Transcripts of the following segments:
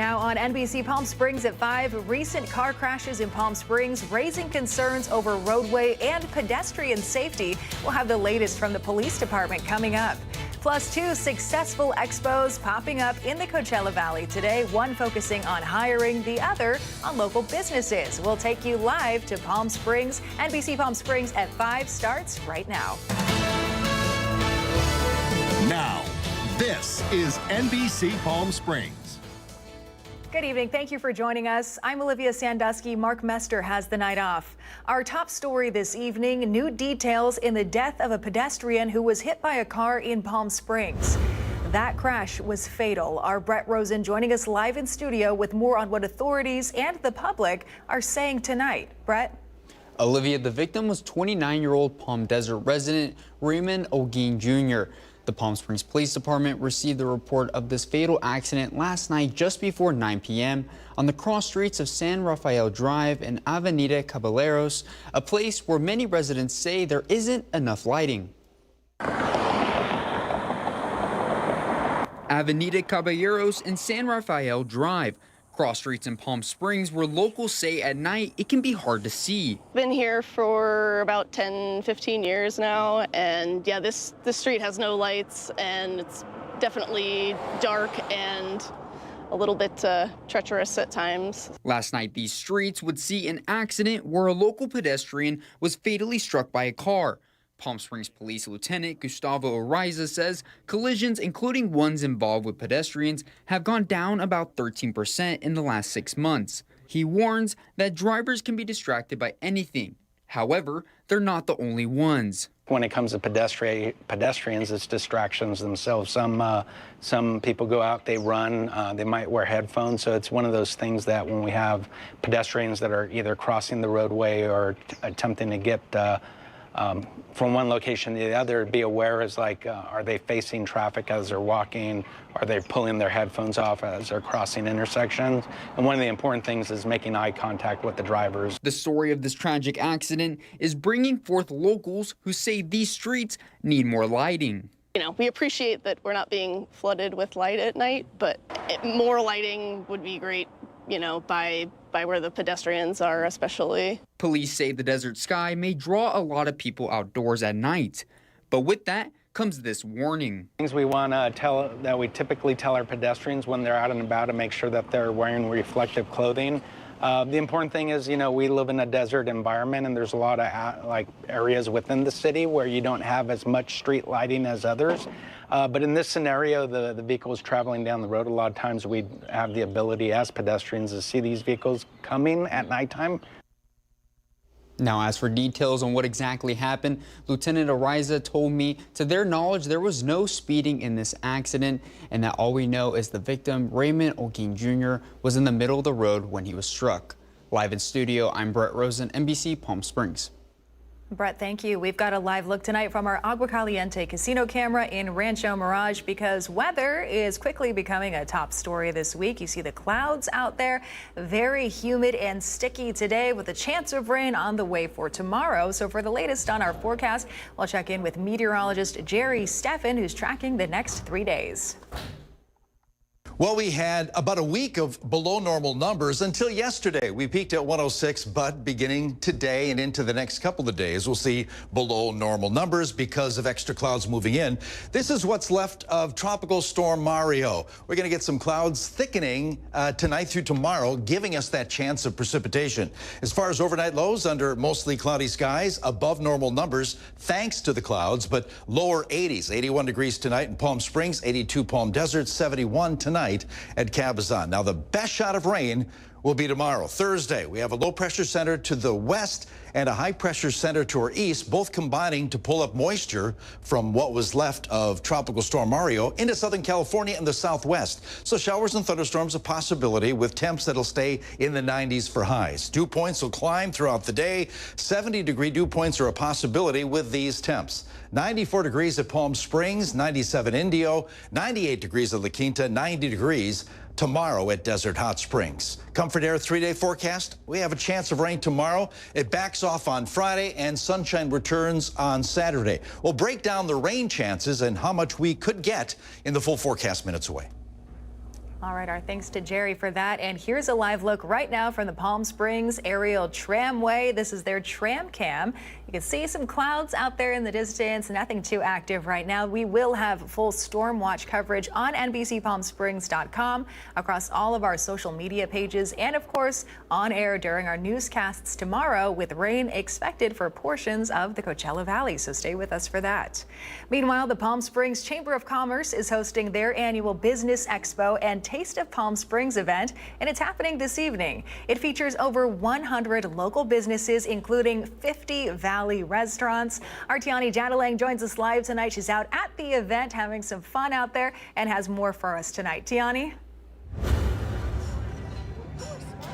Now on NBC Palm Springs at 5, recent car crashes in Palm Springs raising concerns over roadway and pedestrian safety. We'll have the latest from the police department coming up. Plus, 2 successful expos popping up in the Coachella Valley today, one focusing on hiring, the other on local businesses. We'll take you live to Palm Springs. NBC Palm Springs at 5 starts right now. Now, this is NBC Palm Springs. Good evening. Thank you for joining us. I'm Olivia Sandusky. Mark Mester has the night off. Our top story this evening, new details in the death of a pedestrian who was hit by a car in Palm Springs. That crash was fatal. Our Brett Rosen joining us live in studio with more on what authorities and the public are saying tonight. Brett? Olivia, the victim was 29-year-old Palm Desert resident Raymond Olguin Jr. The Palm Springs Police Department received the report of this fatal accident last night just before 9 p.m. on the cross streets of San Rafael Drive and Avenida Caballeros, a place where many residents say there isn't enough lighting. Avenida Caballeros and San Rafael Drive, cross streets in Palm Springs where locals say at night it can be hard to see. Been here for about 10-15 years now, and yeah, this street has no lights and it's definitely dark and a little bit treacherous at times. Last night these streets would see an accident where a local pedestrian was fatally struck by a car. Palm Springs Police Lieutenant Gustavo Ariza says collisions, including ones involved with pedestrians, have gone down about 13% in the last 6 months. He warns that drivers can be distracted by anything. However, they're not the only ones. When it comes to pedestrians, it's distractions themselves. Some people go out, they run, they might wear headphones. So it's one of those things that when we have pedestrians that are either crossing the roadway or attempting to get from one location to the other, be aware is like, are they facing traffic as they're walking? Are they pulling their headphones off as they're crossing intersections? And one of the important things is making eye contact with the drivers. The story of this tragic accident is bringing forth locals who say these streets need more lighting. You know, we appreciate that we're not being flooded with light at night, but more lighting would be great, you know, by where the pedestrians are especially. Police say the desert sky may draw a lot of people outdoors at night. But with that comes this warning. Things we want to that we typically tell our pedestrians when they're out and about to make sure that they're wearing reflective clothing. The important thing is, you know, we live in a desert environment and there's a lot of areas within the city where you don't have as much street lighting as others. But in this scenario, the vehicle is traveling down the road. A lot of times we have the ability as pedestrians to see these vehicles coming at nighttime. Now, as for details on what exactly happened, Lieutenant Ariza told me, to their knowledge, there was no speeding in this accident, and that all we know is the victim, Raymond Olguin Jr., was in the middle of the road when he was struck. Live in studio, I'm Brett Rosen, NBC Palm Springs. Brett, thank you. We've got a live look tonight from our Agua Caliente casino camera in Rancho Mirage because weather is quickly becoming a top story this week. You see the clouds out there, very humid and sticky today with a chance of rain on the way for tomorrow. So for the latest on our forecast, we'll check in with meteorologist Jerry Steffen, who's tracking the next 3 days. Well, we had about a week of below normal numbers until yesterday. We peaked at 106, but beginning today and into the next couple of days, we'll see below normal numbers because of extra clouds moving in. This is what's left of Tropical Storm Mario. We're going to get some clouds thickening tonight through tomorrow, giving us that chance of precipitation. As far as overnight lows, under mostly cloudy skies, above normal numbers thanks to the clouds, but lower 80s. 81 degrees tonight in Palm Springs, 82 Palm Desert, 71 tonight at Cabazon. Now, the best shot of rain will be tomorrow, Thursday. We have a low pressure center to the west and a high pressure center to our east, both combining to pull up moisture from what was left of Tropical Storm Mario into Southern California and the southwest. So showers and thunderstorms a possibility with temps that'll stay in the 90s for highs. Dew points will climb throughout the day. 70-degree dew points are a possibility with these temps. 94 degrees at Palm Springs, 97 Indio, 98 degrees at La Quinta, 90 degrees tomorrow at Desert Hot Springs. Comfort Air 3-day forecast. We have a chance of rain tomorrow. It backs off on Friday and sunshine returns on Saturday. We'll break down the rain chances and how much we could get in the full forecast minutes away. All right, our thanks to Jerry for that. And here's a live look right now from the Palm Springs aerial tramway. This is their tram cam. You can see some clouds out there in the distance, nothing too active right now. We will have full storm watch coverage on NBCPalmSprings.com, across all of our social media pages, and of course on air during our newscasts tomorrow, with rain expected for portions of the Coachella Valley. So stay with us for that. Meanwhile, the Palm Springs Chamber of Commerce is hosting their annual Business Expo and Taste of Palm Springs event, and it's happening this evening. It features over 100 local businesses, including 50 Valley restaurants. Our Tiani Jadalang joins us live tonight. She's out at the event having some fun out there and has more for us tonight. Tiani?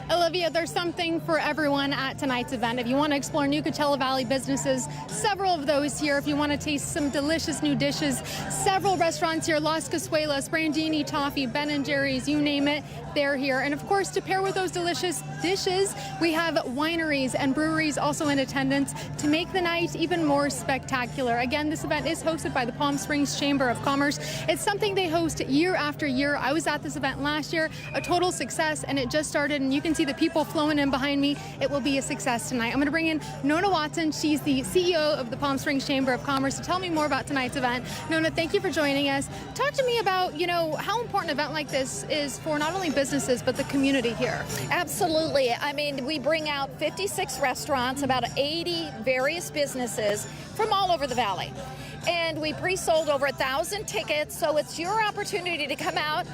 Olivia, there's something for everyone at tonight's event. If you want to explore new Coachella Valley businesses, several of those here. If you want to taste some delicious new dishes, several restaurants here: Las Casuelas, Brandini, Toffee, Ben & Jerry's, you name it, they're here. And of course, to pair with those delicious dishes, we have wineries and breweries also in attendance to make the night even more spectacular. Again, this event is hosted by the Palm Springs Chamber of Commerce. It's something they host year after year. I was at this event last year, a total success, and it just started, and you can see the people flowing in behind me. It will be a success tonight. I'm going to bring in Nona Watson. She's the CEO of the Palm Springs Chamber of Commerce to tell me more about tonight's event. Nona, thank you for joining us. Talk to me about, how important an event like this is for not only businesses, but the community here. Absolutely. I mean, we bring out 56 restaurants, about 80 various businesses from all over the valley. And we pre-sold over 1,000 tickets, so it's your opportunity to come out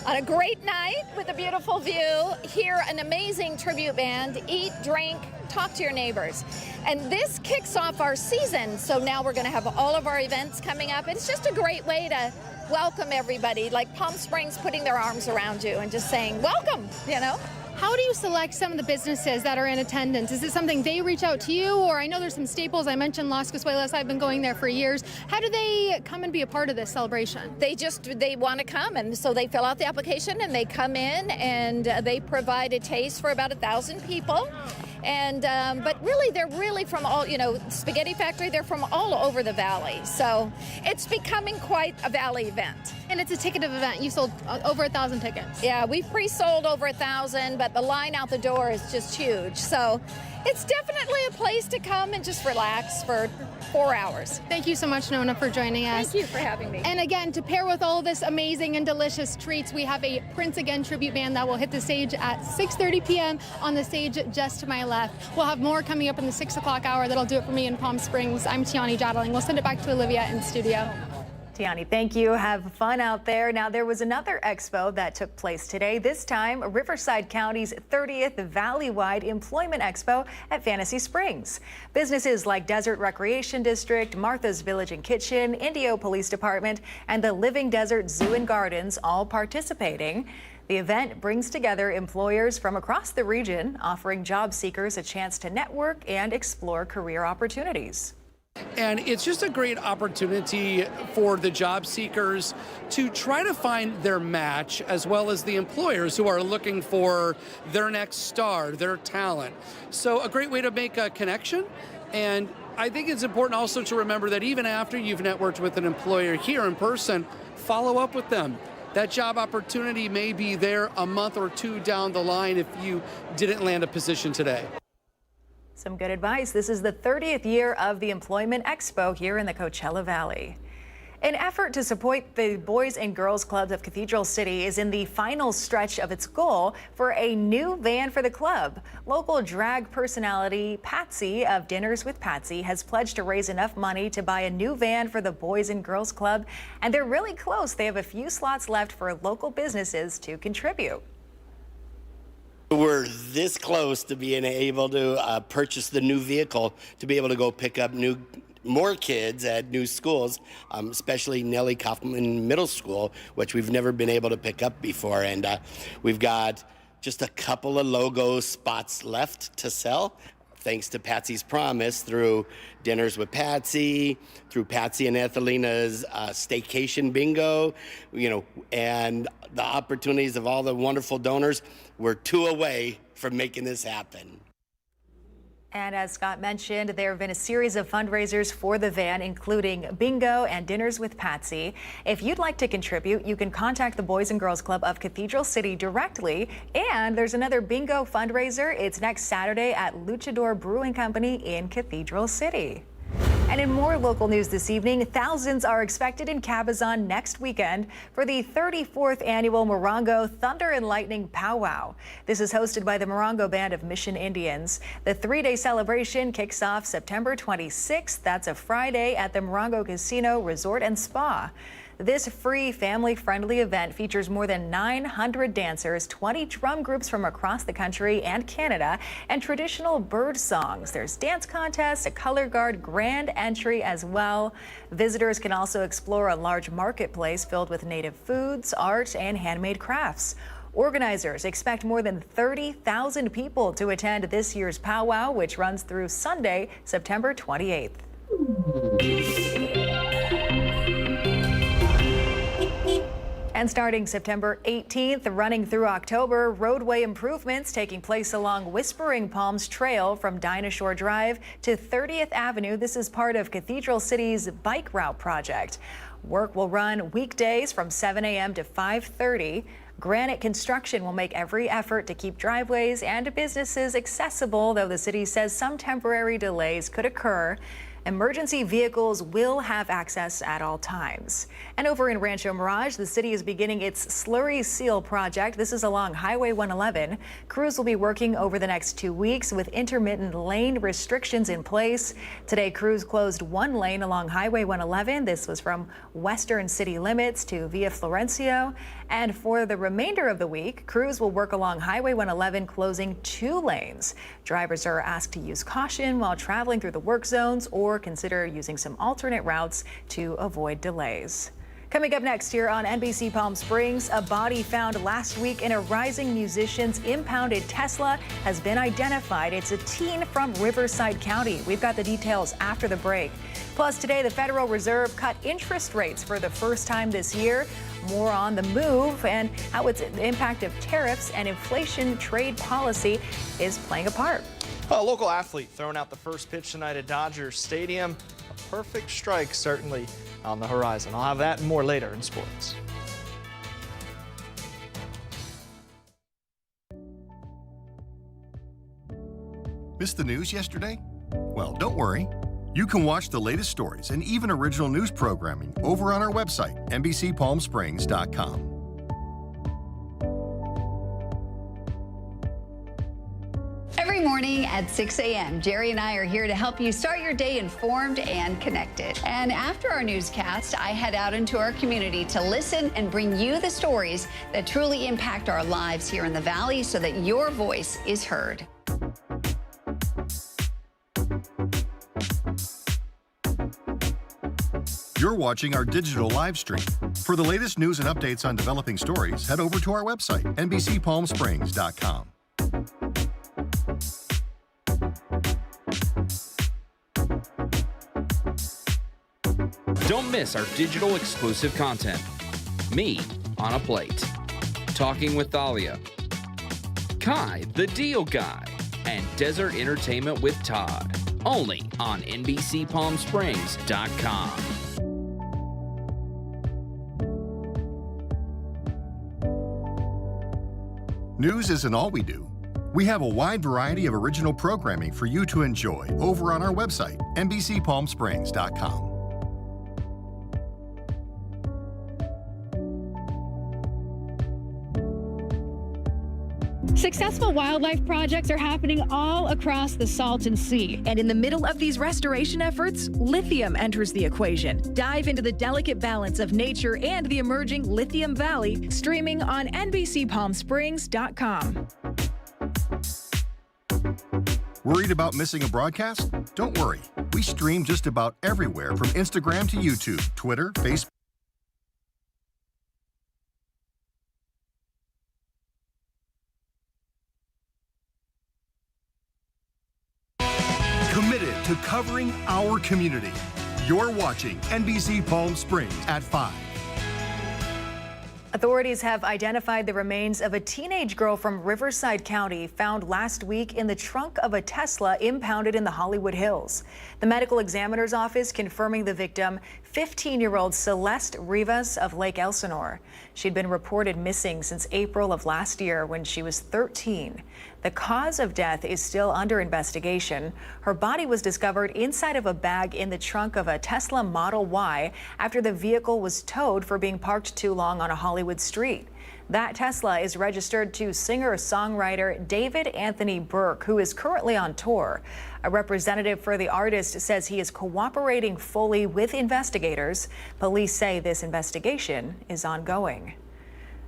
on a great night with a beautiful view, hear an amazing tribute band, eat, drink, talk to your neighbors. And this kicks off our season, so now we're going to have all of our events coming up. It's just a great way to welcome everybody, like Palm Springs putting their arms around you and just saying, welcome, How do you select some of the businesses that are in attendance? Is it something they reach out to you? Or I know there's some staples. I mentioned Las Casuelas. I've been going there for years. How do they come and be a part of this celebration? They want to come, and so they fill out the application and they come in, and they provide a taste for about 1,000 people. And but really, they're really from all, Spaghetti Factory, they're from all over the valley. So it's becoming quite a valley event. And it's a ticketed event. You sold over 1,000 tickets. Yeah, we've pre-sold over 1,000, but the line out the door is just huge. So it's definitely a place to come and just relax for 4 hours. Thank you so much, Nona, for joining us. Thank you for having me. And again, to pair with all this amazing and delicious treats, we have a Prince Again tribute band that will hit the stage at 6:30 p.m. on the stage just to my left. We'll have more coming up in the 6 o'clock hour. That'll do it for me in Palm Springs. I'm Tiani Jadalang. We'll send it back to Olivia in studio. Tiani, thank you. Have fun out there. Now, there was another expo that took place today, this time Riverside County's 30th Valley-wide Employment Expo at Fantasy Springs. Businesses like Desert Recreation District, Martha's Village and Kitchen, Indio Police Department, and the Living Desert Zoo and Gardens all participating. The event brings together employers from across the region, offering job seekers a chance to network and explore career opportunities. And it's just a great opportunity for the job seekers to try to find their match, as well as the employers who are looking for their next star, their talent. So a great way to make a connection. And I think it's important also to remember that even after you've networked with an employer here in person, follow up with them. That job opportunity may be there a month or two down the line if you didn't land a position today. Some good advice. This is the 30th year of the Employment Expo here in the Coachella Valley. An effort to support the Boys and Girls Clubs of Cathedral City is in the final stretch of its goal for a new van for the club. Local drag personality Patsy of Dinners with Patsy has pledged to raise enough money to buy a new van for the Boys and Girls Club, and they're really close. They have a few slots left for local businesses to contribute. We're this close to being able to purchase the new vehicle to be able to go pick up more kids at new schools, especially Nellie Kaufman Middle School, which we've never been able to pick up before. And we've got just a couple of logo spots left to sell, thanks to Patsy's Promise, through Dinners with Patsy, through Patsy and Ethelina's Staycation Bingo, and the opportunities of all the wonderful donors. We're 2 away from making this happen. And as Scott mentioned, there have been a series of fundraisers for the van, including bingo and dinners with Patsy. If you'd like to contribute, you can contact the Boys and Girls Club of Cathedral City directly. And there's another bingo fundraiser. It's next Saturday at Luchador Brewing Company in Cathedral City. And in more local news this evening, thousands are expected in Cabazon next weekend for the 34th annual Morongo Thunder and Lightning Powwow. This is hosted by the Morongo Band of Mission Indians. The three-day celebration kicks off September 26th. That's a Friday at the Morongo Casino Resort and Spa. This free, family-friendly event features more than 900 dancers, 20 drum groups from across the country and Canada, and traditional bird songs. There's dance contests, a color guard grand entry as well. Visitors can also explore a large marketplace filled with native foods, art, and handmade crafts. Organizers expect more than 30,000 people to attend this year's powwow, which runs through Sunday, September 28th. And starting September 18th, running through October, roadway improvements taking place along Whispering Palms Trail from Dinah Shore Drive to 30th Avenue. This is part of Cathedral City's bike route project. Work will run weekdays from 7 a.m. to 5:30. Granite Construction will make every effort to keep driveways and businesses accessible, though the city says some temporary delays could occur. Emergency vehicles will have access at all times. And over in Rancho Mirage, the city is beginning its Slurry Seal project. This is along Highway 111. Crews will be working over the next 2 weeks with intermittent lane restrictions in place. Today, crews closed one lane along Highway 111. This was from western city limits to Via Florencio. And for the remainder of the week, crews will work along Highway 111, closing 2 lanes. Drivers are asked to use caution while traveling through the work zones or consider using some alternate routes to avoid delays. Coming up next here on NBC Palm Springs, a body found last week in a Rising Musicians impounded Tesla has been identified. It's a teen from Riverside County. We've got the details after the break. Plus today, the Federal Reserve cut interest rates for the first time this year. More on the move and how its impact of tariffs and inflation trade policy is playing a part. A local athlete throwing out the first pitch tonight at Dodger Stadium. A perfect strike certainly on the horizon. I'll have that and more later in sports. Missed the news yesterday? Well, don't worry. You can watch the latest stories and even original news programming over on our website, NBCPalmSprings.com. Every morning at 6 a.m., Jerry and I are here to help you start your day informed and connected. And after our newscast, I head out into our community to listen and bring you the stories that truly impact our lives here in the Valley so that your voice is heard. You're watching our digital live stream. For the latest news and updates on developing stories, head over to our website, NBCPalmSprings.com. Don't miss our digital exclusive content. Me on a Plate, Talking with Thalia, Kai the Deal Guy, and Desert Entertainment with Todd. Only on NBCPalmSprings.com. News isn't all we do. We have a wide variety of original programming for you to enjoy over on our website, NBCPalmSprings.com. Successful wildlife projects are happening all across the Salton Sea. And in the middle of these restoration efforts, lithium enters the equation. Dive into the delicate balance of nature and the emerging Lithium Valley, streaming on NBCPalmSprings.com. Worried about missing a broadcast? Don't worry. We stream just about everywhere from Instagram to YouTube, Twitter, Facebook. Committed to covering our community. You're watching NBC Palm Springs at 5. Authorities have identified the remains of a teenage girl from Riverside County found last week in the trunk of a Tesla impounded in the Hollywood Hills. The medical examiner's office confirming the victim, 15-year-old Celeste Rivas of Lake Elsinore. She'd been reported missing since April of last year when she was 13. The cause of death is still under investigation. Her body was discovered inside of a bag in the trunk of a Tesla Model Y after the vehicle was towed for being parked too long on a Hollywood street. That Tesla is registered to singer-songwriter David Anthony Burke, who is currently on tour. A representative for the artist says he is cooperating fully with investigators. Police say this investigation is ongoing.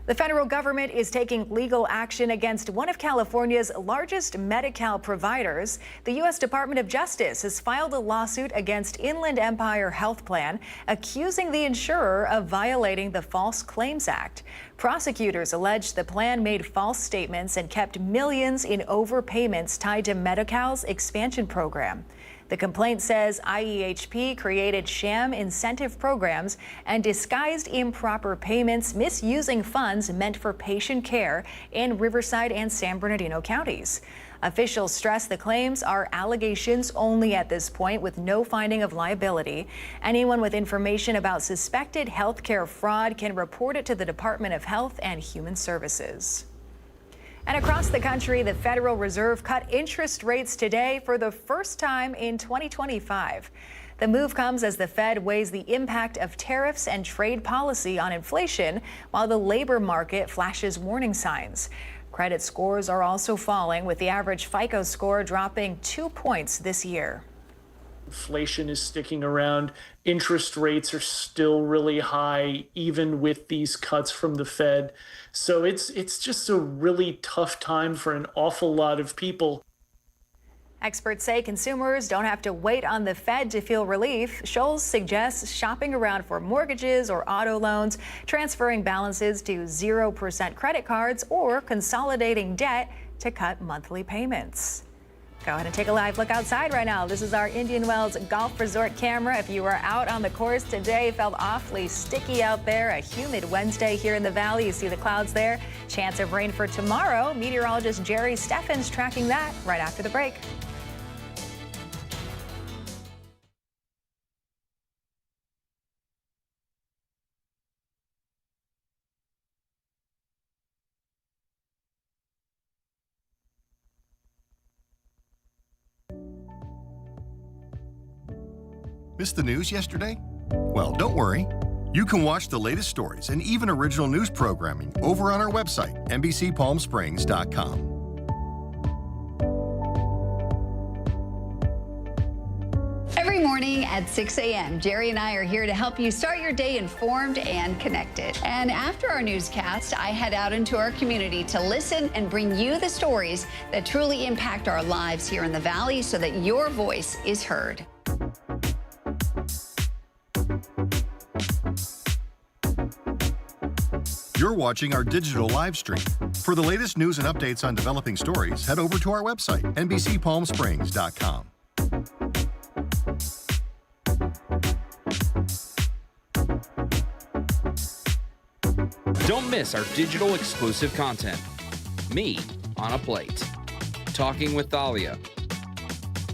The federal government is taking legal action against one of California's largest Medi-Cal providers. The U.S. Department of Justice has filed a lawsuit against Inland Empire Health Plan, accusing the insurer of violating the False Claims Act. Prosecutors allege the plan made false statements and kept millions in overpayments tied to Medi-Cal's expansion program. The complaint says IEHP created sham incentive programs and disguised improper payments, misusing funds meant for patient care in Riverside and San Bernardino counties. Officials stress the claims are allegations only at this point, with no finding of liability. Anyone with information about suspected health care fraud can report it to the Department of Health and Human Services. And across the country, the Federal Reserve cut interest rates today for the first time in 2025. The move comes as the Fed weighs the impact of tariffs and trade policy on inflation, while the labor market flashes warning signs. Credit scores are also falling, with the average FICO score dropping 2 points this year. Inflation is sticking around. Interest rates are still really high, even with these cuts from the Fed. So it's just a really tough time for an awful lot of people. Experts say consumers don't have to wait on the Fed to feel relief. Scholes suggests shopping around for mortgages or auto loans, transferring balances to 0% credit cards, or consolidating debt to cut monthly payments. Go ahead and take a live look outside right now. This is our Indian Wells Golf Resort camera. If you are out on the course today, it felt awfully sticky out there. A humid Wednesday here in the valley. You see the clouds there. Chance of rain for tomorrow. Meteorologist Jerry Steffens tracking that right after the break. Missed the news yesterday? Well, don't worry. You can watch the latest stories and even original news programming over on our website, NBCPalmSprings.com. Every morning at 6 a.m., Jerry and I are here to help you start your day informed and connected. And after our newscast, I head out into our community to listen and bring you the stories that truly impact our lives here in the Valley so that your voice is heard. You're watching our digital live stream. For the latest news and updates on developing stories, head over to our website, NBCPalmSprings.com. Don't miss our digital exclusive content. Me on a Plate, Talking with Thalia,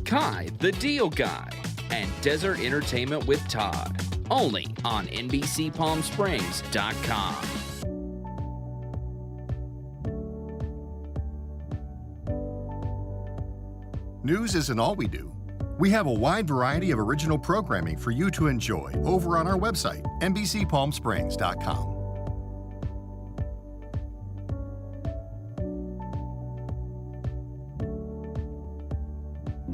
Kai the Deal Guy, and Desert Entertainment with Todd. Only on NBCPalmSprings.com. News isn't all we do. We have a wide variety of original programming for you to enjoy over on our website, NBCPalmSprings.com.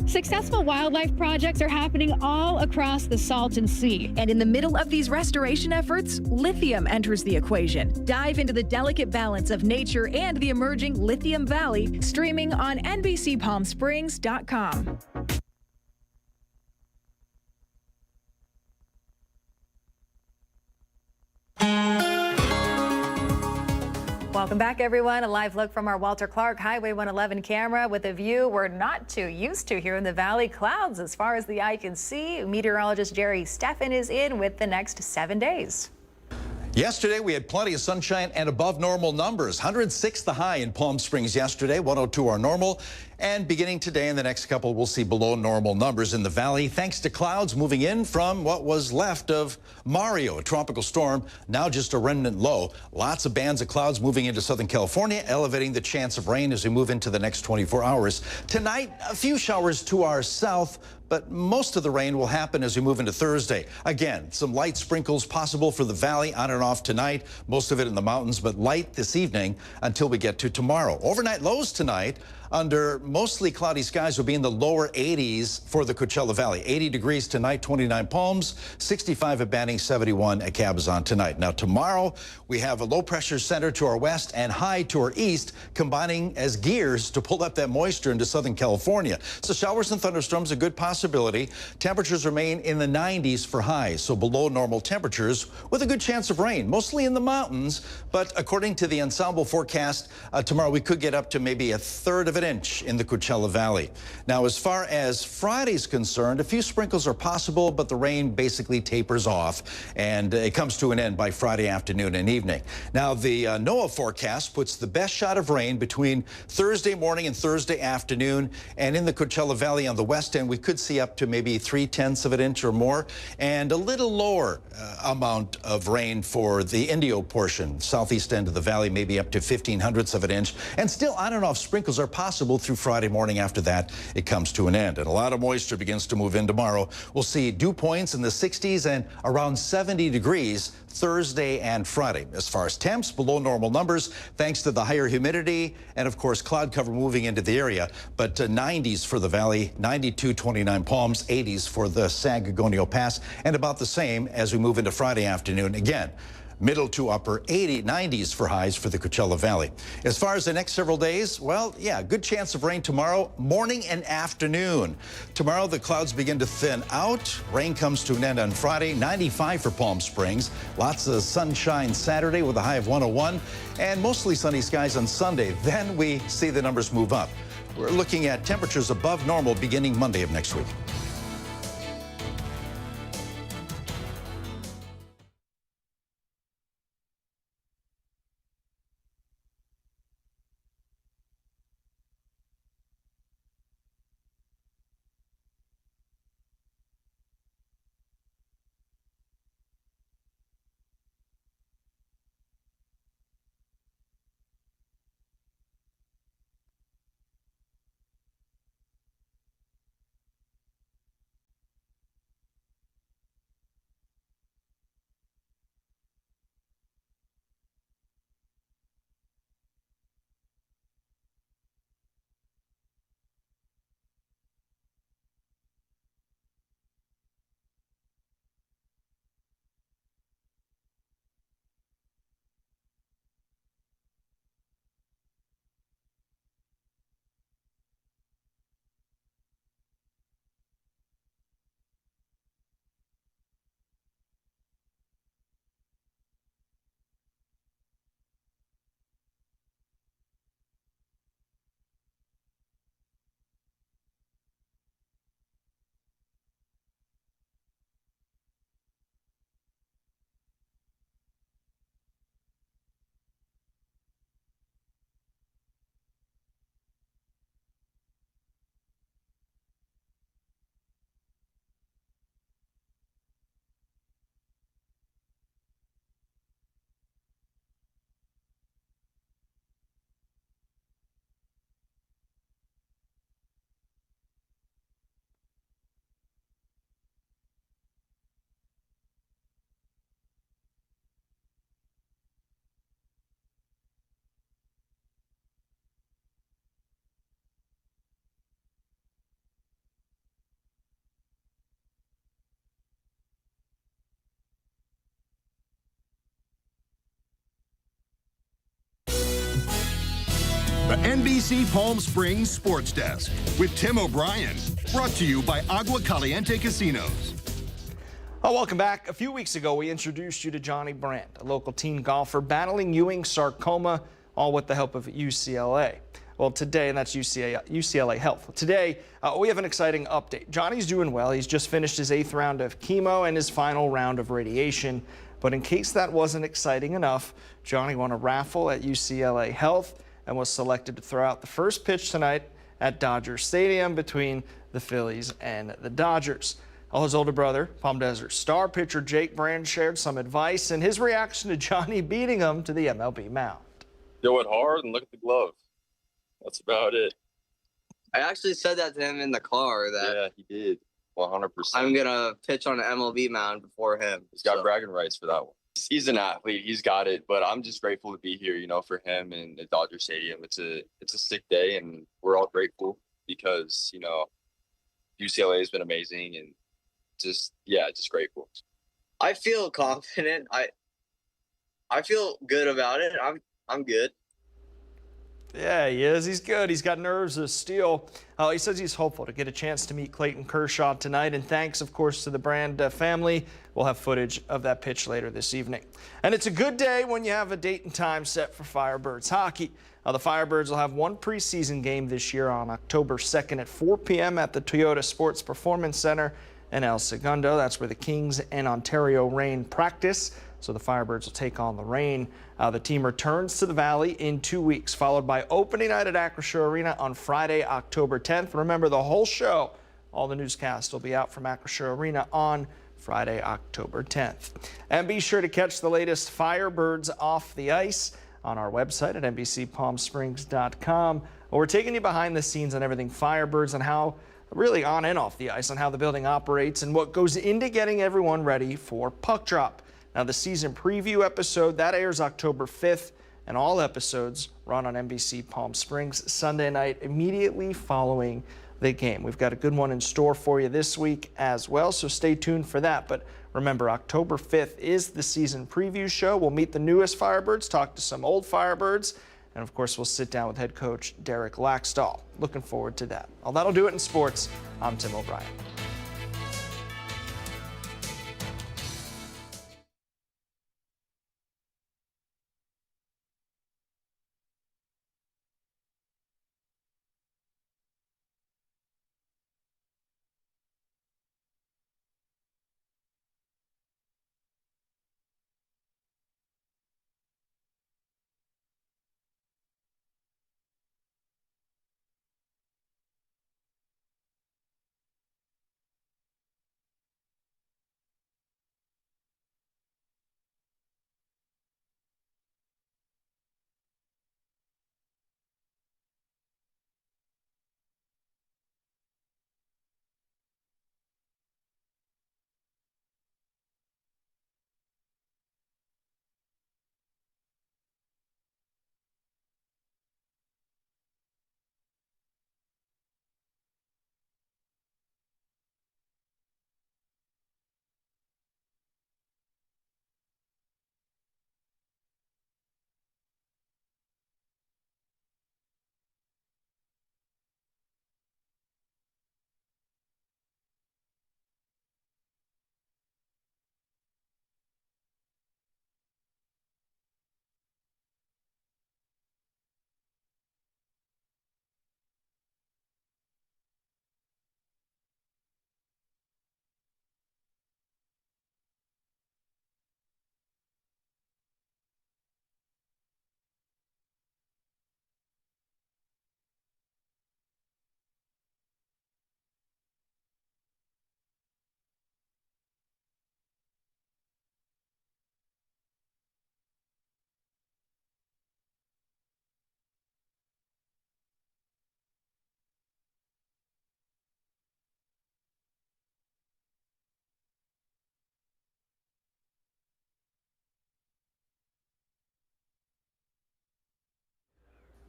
Successful wildlife projects are happening all across the Salton Sea. And in the middle of these restoration efforts, lithium enters the equation. Dive into the delicate balance of nature and the emerging Lithium Valley, streaming on NBCPalmSprings.com. Welcome back, everyone. A live look from our Walter Clark Highway 111 camera with a view we're not too used to here in the valley. Clouds as far as the eye can see. Meteorologist Jerry Steffens is in with the next 7 days. Yesterday, we had plenty of sunshine and above normal numbers. 106 the high in Palm Springs yesterday, 102 our normal. And beginning today and the next couple, we'll see below normal numbers in the valley, thanks to clouds moving in from what was left of Mario, a tropical storm, now just a remnant low. Lots of bands of clouds moving into Southern California, elevating the chance of rain as we move into the next 24 hours. Tonight, a few showers to our south, but most of the rain will happen as we move into Thursday. Again, some light sprinkles possible for the valley on and off tonight, most of it in the mountains, but light this evening until we get to tomorrow. Overnight lows tonight under mostly cloudy skies will be in the lower 80s for the Coachella Valley. 80 degrees tonight, 29 Palms, 65 at Banning, 71 at Cabazon tonight. Now tomorrow we have a low pressure center to our west and high to our east, combining as gears to pull up that moisture into Southern California. So showers and thunderstorms a good possibility. Temperatures remain in the 90s for highs, so below normal temperatures with a good chance of rain, mostly in the mountains. But according to the ensemble forecast, tomorrow we could get up to maybe a third of an inch in the Coachella Valley. Now, as far as Friday's concerned, a few sprinkles are possible, but the rain basically tapers off, and it comes to an end by Friday afternoon and evening. Now, the NOAA forecast puts the best shot of rain between Thursday morning and Thursday afternoon, and in the Coachella Valley on the west end, we could see up to maybe 3/10 of an inch or more, and a little lower amount of rain for the Indio portion, southeast end of the valley, maybe up to 1/1500 of an inch, and still on and off sprinkles are possible through Friday morning. After that, it comes to an end, and a lot of moisture begins to move in tomorrow. We'll see dew points in the 60s and around 70 degrees Thursday and Friday. As far as temps, below normal numbers thanks to the higher humidity and, of course, cloud cover moving into the area. But 90s for the valley, 92, 29 Palms, 80s for the San Gorgonio Pass, and about the same as we move into Friday afternoon. Again, middle to upper 90s for highs for the Coachella Valley. As far as the next several days, well, yeah, good chance of rain tomorrow, morning and afternoon. Tomorrow, the clouds begin to thin out. Rain comes to an end on Friday, 95 for Palm Springs. Lots of sunshine Saturday with a high of 101, and mostly sunny skies on Sunday. Then we see the numbers move up. We're looking at temperatures above normal beginning Monday of next week. The NBC Palm Springs Sports Desk with Tim O'Brien. Brought to you by Agua Caliente Casinos. Oh, welcome back. A few weeks ago, we introduced you to Johnny Brandt, a local teen golfer battling Ewing sarcoma, all with the help of UCLA. Well, today, and that's UCLA Health. Today, we have an exciting update. Johnny's doing well. He's just finished his 8th round of chemo and his final round of radiation. But in case that wasn't exciting enough, Johnny won a raffle at UCLA Health and was selected to throw out the first pitch tonight at Dodger Stadium between the Phillies and the Dodgers. Well, his older brother, Palm Desert star pitcher Jake Brand, shared some advice and his reaction to Johnny beating him to the MLB mound. Throw it hard and look at the glove. That's about it. I actually said that to him in the car. Yeah, he did. 100%. I'm going to pitch on an MLB mound before him. He's got bragging rights for that one. He's an athlete. He's got it. But I'm just grateful to be here, for him and at Dodger Stadium. It's a sick day, and we're all grateful because, UCLA has been amazing and just grateful. I feel confident. I feel good about it. I'm good. Yeah, he is. He's good. He's got nerves of steel. He says he's hopeful to get a chance to meet Clayton Kershaw tonight. And thanks, of course, to the Brand family. We'll have footage of that pitch later this evening. And it's a good day when you have a date and time set for Firebirds hockey. The Firebirds will have one preseason game this year on October 2nd at 4 p.m. at the Toyota Sports Performance Center in El Segundo. That's where the Kings and Ontario Reign practice. So the Firebirds will take on the Reign. The team returns to the Valley in 2 weeks, followed by opening night at Acrisure Arena on Friday, October 10th. Remember, the whole show, all the newscasts will be out from Acrisure Arena on Friday, October 10th. And be sure to catch the latest Firebirds off the ice on our website at NBCPalmSprings.com. We're taking you behind the scenes on everything Firebirds and how, really on and off the ice, on how the building operates and what goes into getting everyone ready for puck drop. Now, the season preview episode, that airs October 5th, and all episodes run on NBC Palm Springs Sunday night immediately following the game. We've got a good one in store for you this week as well, so stay tuned for that. But remember, October 5th is the season preview show. We'll meet the newest Firebirds, talk to some old Firebirds, and of course, we'll sit down with head coach Derek Laxdal. Looking forward to that. Well, that'll do it in sports. I'm Tim O'Brien.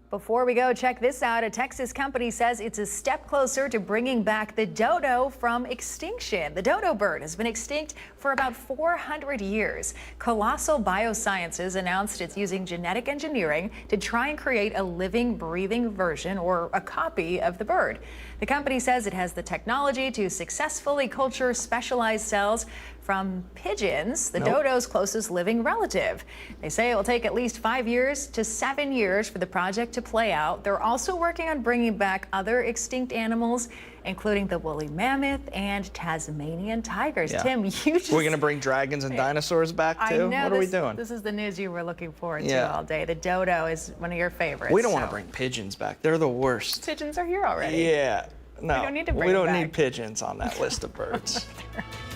Before we go, check this out. A Texas company says it's a step closer to bringing back the dodo from extinction. The dodo bird has been extinct for about 400 years. Colossal Biosciences announced it's using genetic engineering to try and create a living, breathing version or a copy of the bird. The company says it has the technology to successfully culture specialized cells from pigeons, the dodo's closest living relative. They say it will take at least 5 years to 7 years for the project to play out. They're also working on bringing back other extinct animals, including the woolly mammoth and Tasmanian tigers. Yeah. Tim, you just... We're going to bring dragons and dinosaurs back too? I know, what are we doing? This is the news you were looking forward to all day. The dodo is one of your favorites. We don't want to bring pigeons back. They're the worst. Pigeons are here already. Yeah. No, we don't need to bring we don't them need back. pigeons on that list of birds.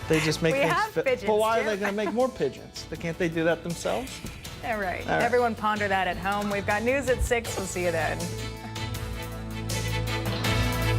They just make We things have pigeons, But why are Jim. they going to make more pigeons? Can't they do that themselves? All right. All right. Everyone ponder that at home. We've got news at 6. We'll see you then.